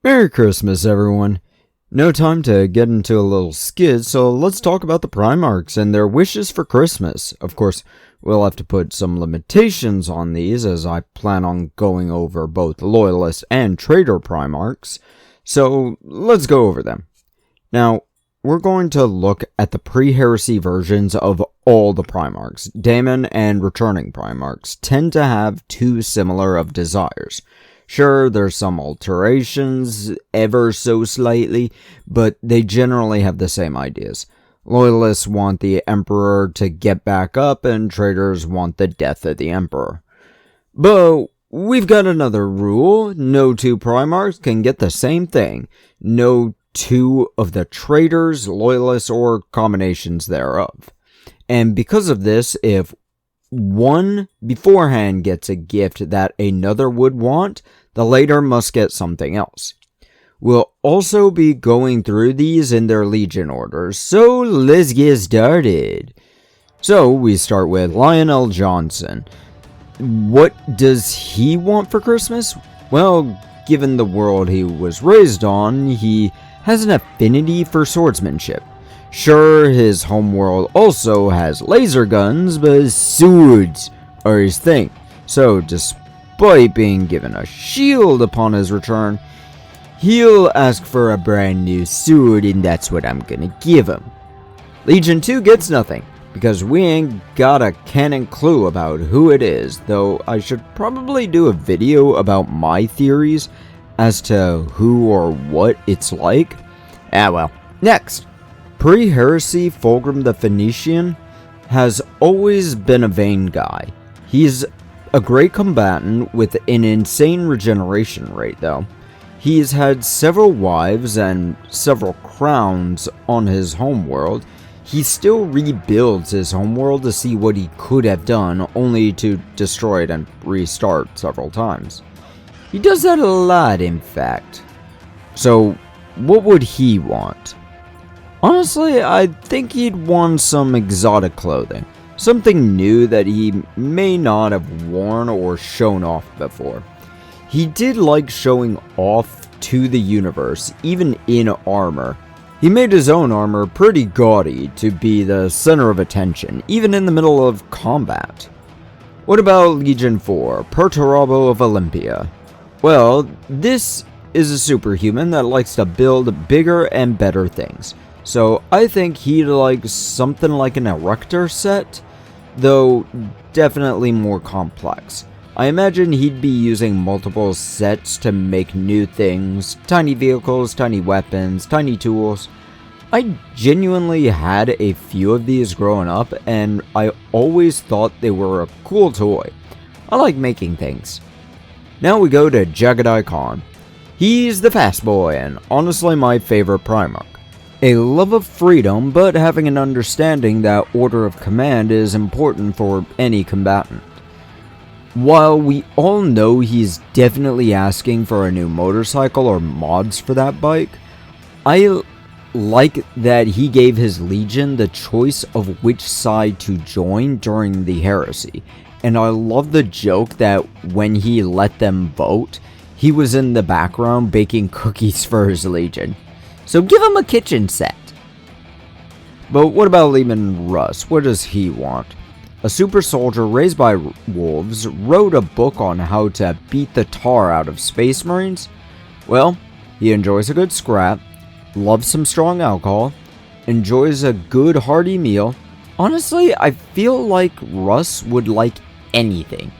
Merry Christmas, everyone. No time to get into a little skit, so let's talk about the Primarchs and their wishes for Christmas. Of course, we'll have to put some limitations on these as I plan on going over both Loyalist and Traitor Primarchs, so let's go over them. Now, we're going to look at the pre-heresy versions of all the Primarchs. Daemon and returning Primarchs tend to have two similar of desires. Sure, there's some alterations, ever so slightly, but they generally have the same ideas. Loyalists want the Emperor to get back up, and traitors want the death of the Emperor. But we've got another rule. No two Primarchs can get the same thing. No two of the traitors, loyalists, or combinations thereof. And because of this, if one beforehand gets a gift that another would want, the later must get something else. We'll also be going through these in their legion orders, so let's get started. So we start with Lionel Johnson. What does he want for Christmas? Well, given the world he was raised on, he has an affinity for swordsmanship. Sure, his homeworld also has laser guns, but swords are his thing. So, despite being given a shield upon his return, he'll ask for a brand new sword, and that's what I'm gonna give him. Legion 2 gets nothing, because we ain't got a canon clue about who it is, though I should probably do a video about my theories as to who or what it's like. Well. Next. Pre-heresy Fulgrim the Phoenician has always been a vain guy. He's a great combatant with an insane regeneration rate, though. He's had several wives and several crowns on his homeworld. He still rebuilds his homeworld to see what he could have done, only to destroy it and restart several times. He does that a lot, in fact. So, what would he want? Honestly, I think he'd want some exotic clothing. Something new that he may not have worn or shown off before. He did like showing off to the universe, even in armor. He made his own armor pretty gaudy to be the center of attention, even in the middle of combat. What about Legion 4, Perturabo of Olympia? Well, this is a superhuman that likes to build bigger and better things. So I think he'd like something like an Erector set, though definitely more complex. I imagine he'd be using multiple sets to make new things, tiny vehicles, tiny weapons, tiny tools. I genuinely had a few of these growing up, and I always thought they were a cool toy. I like making things. Now we go to Jagadai Khan. He's the fast boy, and honestly my favorite Primarch. A love of freedom, but having an understanding that order of command is important for any combatant. While we all know he's definitely asking for a new motorcycle or mods for that bike, I like that he gave his legion the choice of which side to join during the heresy, and I love the joke that when he let them vote, he was in the background baking cookies for his legion. So give him a kitchen set. But what about Leman Russ? What does he want? A super soldier raised by wolves wrote a book on how to beat the tar out of space marines? Well, he enjoys a good scrap, loves some strong alcohol, enjoys a good hearty meal. Honestly, I feel like Russ would like anything,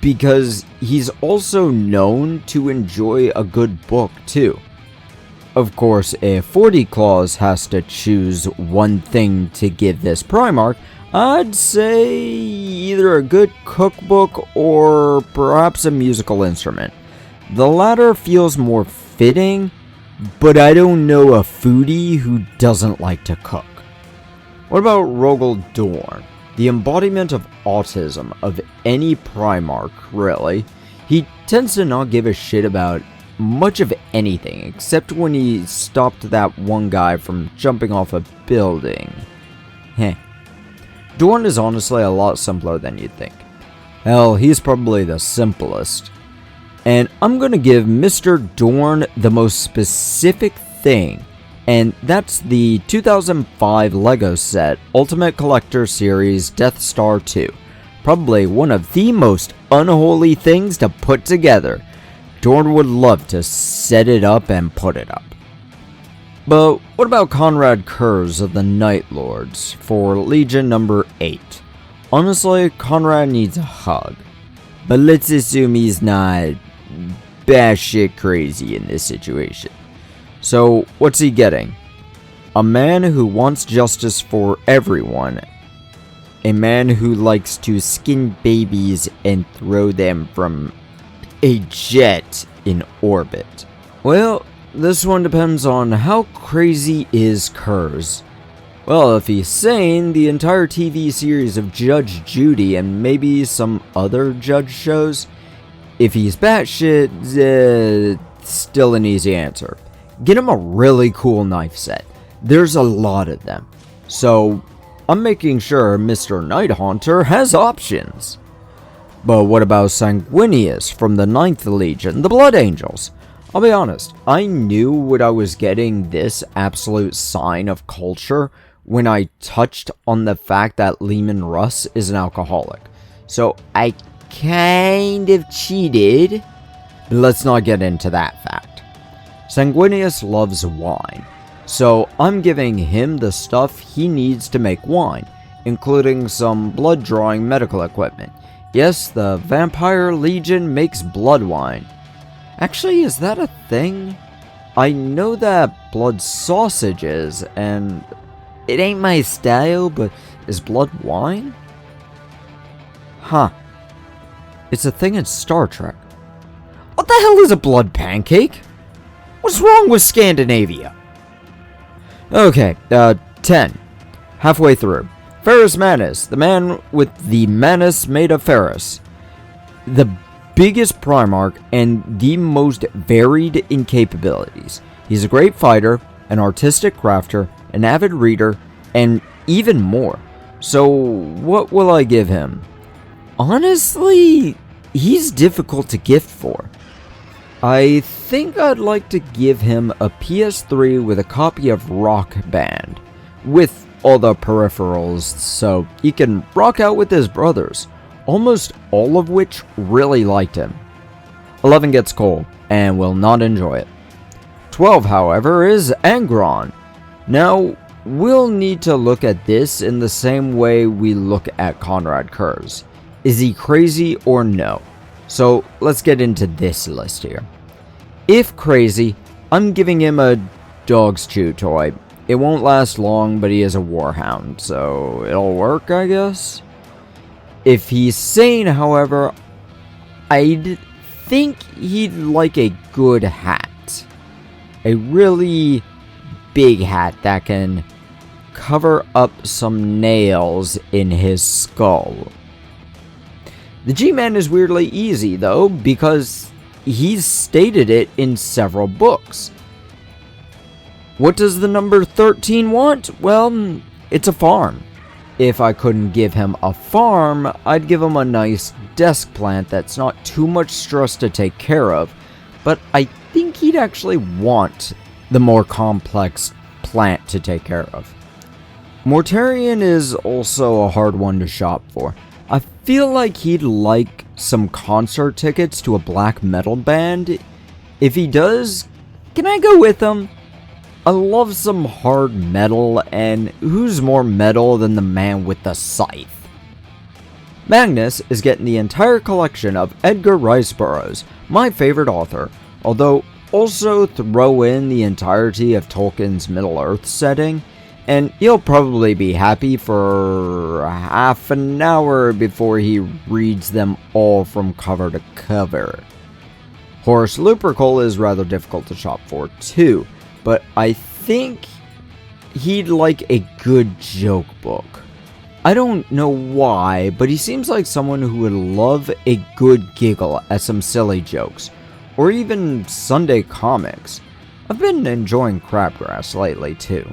because he's also known to enjoy a good book too. Of course, if 40 Claws has to choose one thing to give this Primarch, I'd say either a good cookbook or perhaps a musical instrument. The latter feels more fitting, but I don't know a foodie who doesn't like to cook. What about Rogel Dorn? The embodiment of autism of any Primarch, really. He tends to not give a shit about much of anything, except when he stopped that one guy from jumping off a building. Heh. Dorn is honestly a lot simpler than you'd think. Hell, he's probably the simplest. And I'm going to give Mr. Dorn the most specific thing, and that's the 2005 LEGO set Ultimate Collector Series Death Star 2. Probably one of the most unholy things to put together. Dorn would love to set it up and put it up. But what about Conrad Kurz of the Night Lords for Legion number 8? Honestly, Conrad needs a hug. But let's assume he's not batshit crazy in this situation. So, what's he getting? A man who wants justice for everyone. A man who likes to skin babies and throw them from a jet in orbit. Well, this one depends on how crazy is Kurz. Well, if he's sane, the entire TV series of Judge Judy and maybe some other judge shows. If he's batshit, still an easy answer. Get him a really cool knife set. There's a lot of them. So, I'm making sure Mr. Nighthaunter has options. But what about Sanguinius from the 9th Legion, the Blood Angels? I'll be honest, I knew what I was getting this absolute sign of culture when I touched on the fact that Lehman Russ is an alcoholic. So I kind of cheated, but let's not get into that fact. Sanguinius loves wine, so I'm giving him the stuff he needs to make wine, including some blood-drawing medical equipment. Yes, the Vampire Legion makes blood wine. Actually, is that a thing? I know that blood sausage is, and it ain't my style, but is blood wine? Huh. It's a thing in Star Trek. What the hell is a blood pancake? What's wrong with Scandinavia? Okay, 10. Halfway through. Ferrus Manus, the man with the Manus made of Ferrus. The biggest Primarch and the most varied in capabilities. He's a great fighter, an artistic crafter, an avid reader, and even more. So, what will I give him? Honestly, he's difficult to gift for. I think I'd like to give him a PS3 with a copy of Rock Band, with all the peripherals, so he can rock out with his brothers, almost all of which really liked him. 11 gets cold, and will not enjoy it. 12, however, is Angron. Now, we'll need to look at this in the same way we look at Conrad Kurz. Is he crazy or no? So, let's get into this list here. If crazy, I'm giving him a dog's chew toy. It won't last long, but he is a warhound, so it'll work, I guess? If he's sane, however, I'd think he'd like a good hat. A really big hat that can cover up some nails in his skull. The G-Man is weirdly easy, though, because he's stated it in several books. What does the number 13 want? Well, it's a farm. If I couldn't give him a farm, I'd give him a nice desk plant that's not too much stress to take care of, but I think he'd actually want the more complex plant to take care of. Mortarion is also a hard one to shop for. I feel like he'd like some concert tickets to a black metal band. If he does, can I go with him? I love some hard metal, and who's more metal than the man with the scythe? Magnus is getting the entire collection of Edgar Rice Burroughs, my favorite author, although also throw in the entirety of Tolkien's Middle-earth setting, and he'll probably be happy for half an hour before he reads them all from cover to cover. Horace Lupercal is rather difficult to shop for too, but I think he'd like a good joke book. I don't know why, but he seems like someone who would love a good giggle at some silly jokes, or even Sunday comics. I've been enjoying Crabgrass lately too.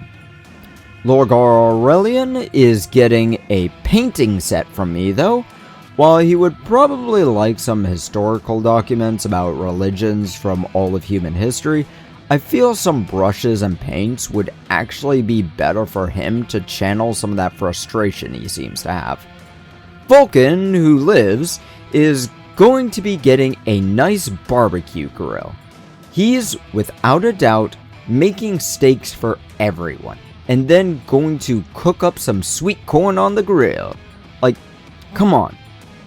Lorgar Aurelian is getting a painting set from me though. While he would probably like some historical documents about religions from all of human history, I feel some brushes and paints would actually be better for him to channel some of that frustration he seems to have. Vulcan, who lives, is going to be getting a nice barbecue grill. He's, without a doubt, making steaks for everyone, and then going to cook up some sweet corn on the grill. Like, come on.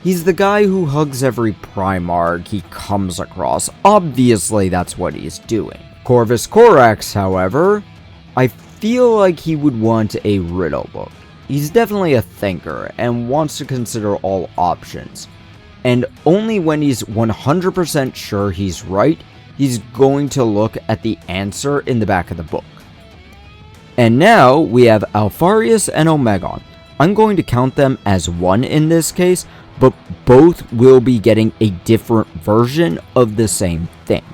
He's the guy who hugs every Primarch he comes across. Obviously, that's what he's doing. Corvus Corax, however, I feel like he would want a riddle book. He's definitely a thinker and wants to consider all options. And only when he's 100% sure he's right, he's going to look at the answer in the back of the book. And now we have Alpharius and Omegon. I'm going to count them as one in this case, but both will be getting a different version of the same thing.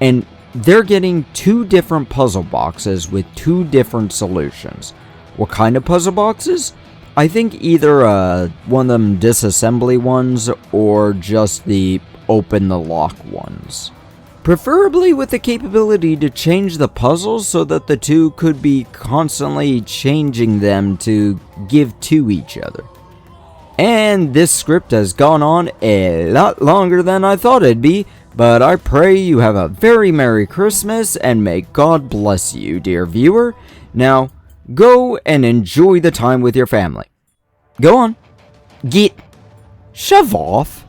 And they're getting two different puzzle boxes with two different solutions. What kind of puzzle boxes? I think either one of them disassembly ones or just the open the lock ones. Preferably with the capability to change the puzzles so that the two could be constantly changing them to give to each other. And this script has gone on a lot longer than I thought it'd be, but I pray you have a very Merry Christmas and may God bless you, dear viewer. Now, go and enjoy the time with your family. Go on. Shove off.